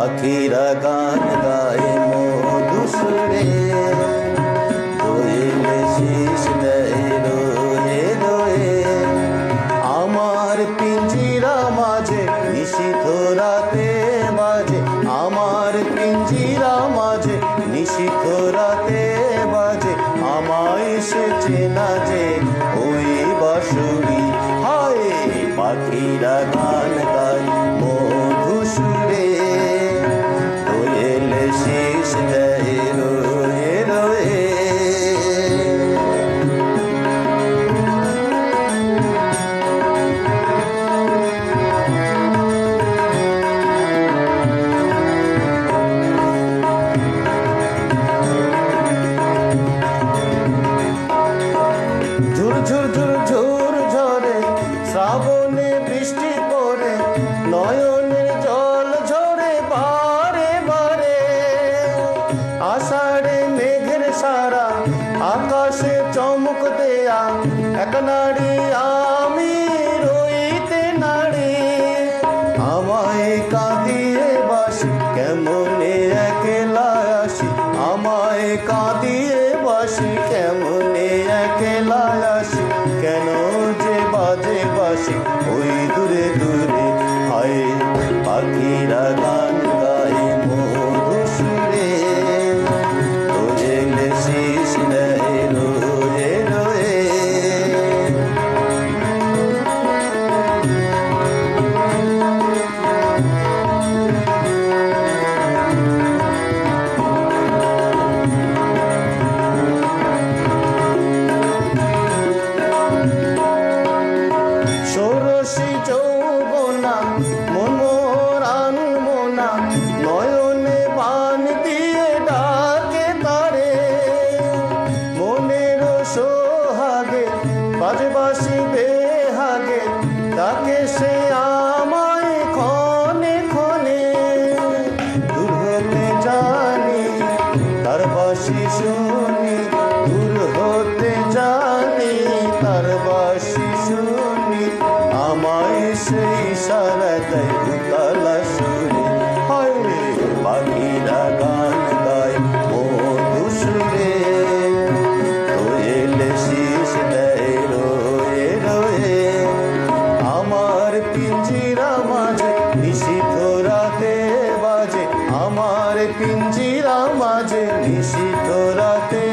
পাখিরা গান গায় মধুসুরে, দোয়েলে শীষ দেয় রোয়ে রোয়ে। আমার পিঞ্জিরা মাঝে নিশীথ রাতে বাজে, আমার পিঞ্জিরা মাঝে নিশীথ রাতে বাজে। আমায় সে চেনা যে ওই বাঁশুরি, হায় পাখিরা গান গায় মধুসুরে, দোয়েলে শীষ দেয় রোয়ে রোয়ে। ঝুর ঝুর ঝুর ঝুর ঝরে শ্রাবণে বৃষ্টি পড়ে, নয়নের জল ঝরে বারে বারে। আষাঢ়ে মেঘের সারা আকাশে চমক দেয়া, এক নারী আমি রইতে নারী। আমায় কাঁদিয়ে বাসি কেমনে একলা আসি, আমায় কাঁদিয়ে বাসি কেমনে একলা আসি। কেন যে বাজে বাসি ওই দূরে দূরে, হায় পাখিরা গান গায় মধুসুরে, দোয়েলে শীষ দেয় রোয়ে রোয়ে। ষোড়শী যৌবনা মন মোর আনবো না, নয়নে বান দিয়ে ডাকে তারে। মনের সোহাগে বাজে বাঁশি বেহাগে, তাকে সে আমায় ক্ষণে ক্ষণে। দূর হতে জানি তার বাঁশি শুনি, দূর হতে জানি তার বাঁশি শুনি। আমায় সেই ইশারা দেয় উতলা সুরে, হায় পাখিরা গান গায় মধুসুরে, দোয়েলে শীষ দেয় রোয়ে রোয়ে। আমার পিঞ্জিরা মাঝে নিশীথ রাতে বাজে, আমার পিঞ্জিরা মাঝে নিশীথ রাতে